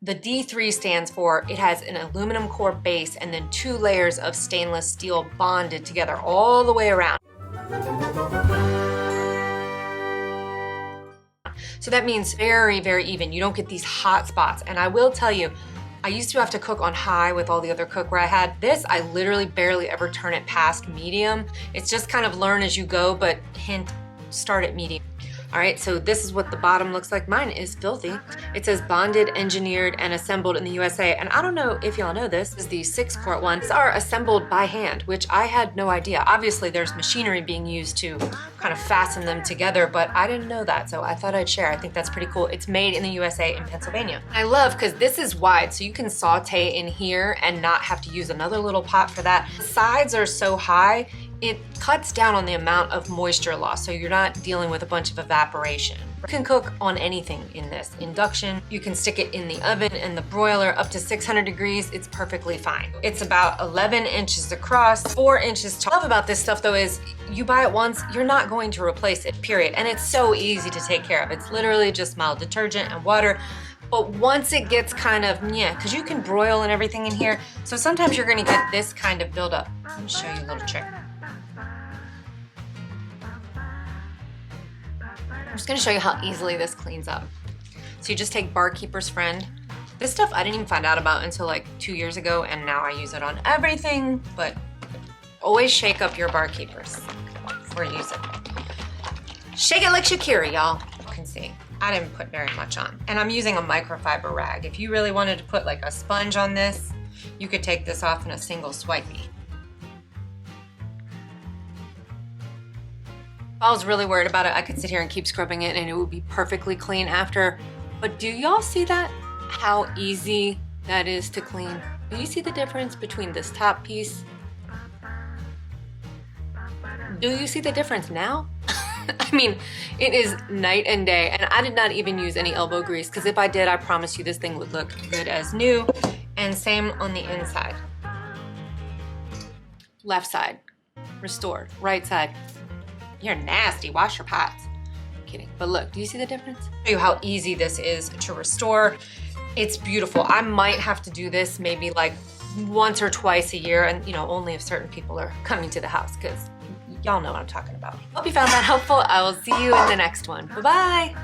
The D3 stands for it has an aluminum core base and then 2 layers of stainless steel bonded together all the way around. So that means very, very even. You don't get these hot spots. And I will tell you, I used to have to cook on high with all the other cookware I had. This, I literally barely ever turn it past medium. It's just kind of learn as you go, but hint, start at medium. All right, so this is what the bottom looks like. Mine is filthy. It says bonded, engineered, and assembled in the USA. And I don't know if y'all know this, is the 6-quart ones. These are assembled by hand, which I had no idea. Obviously, there's machinery being used to kind of fasten them together, but I didn't know that, so I thought I'd share. I think that's pretty cool. It's made in the USA in Pennsylvania. I love, because this is wide, so you can saute in here and not have to use another little pot for that. The sides are so high, it cuts down on the amount of moisture loss, so you're not dealing with a bunch of evaporation. You can cook on anything in this. Induction, you can stick it in the oven and the broiler up to 600 degrees, it's perfectly fine. It's about 11 inches across, 4 inches tall. What I love about this stuff though is you buy it once, you're not going to replace it, period. And it's so easy to take care of. It's literally just mild detergent and water. But once it gets kind of, because you can broil and everything in here, so sometimes you're gonna get this kind of buildup. Let me show you a little trick. I'm just gonna show you how easily this cleans up. So you just take Barkeeper's Friend. This stuff I didn't even find out about until like 2 years ago, and now I use it on everything, but always shake up your Barkeepers before you use it. Shake it like Shakira, y'all. You can see, I didn't put very much on. And I'm using a microfiber rag. If you really wanted to put like a sponge on this, you could take this off in a single swipey. If I was really worried about it, I could sit here and keep scrubbing it and it would be perfectly clean after. But do y'all see that? How easy that is to clean? Do you see the difference between this top piece? Do you see the difference now? I mean, it is night and day, and I did not even use any elbow grease, because if I did, I promise you this thing would look good as new. And same on the inside. Left side, restored. Right side, you're nasty, wash your pots. I'm kidding, but look, do you see the difference? I'll show you how easy this is to restore. It's beautiful. I might have to do this maybe like once or twice a year, and you know, only if certain people are coming to the house, because y'all know what I'm talking about. Hope you found that helpful. I will see you in the next one. Bye-bye.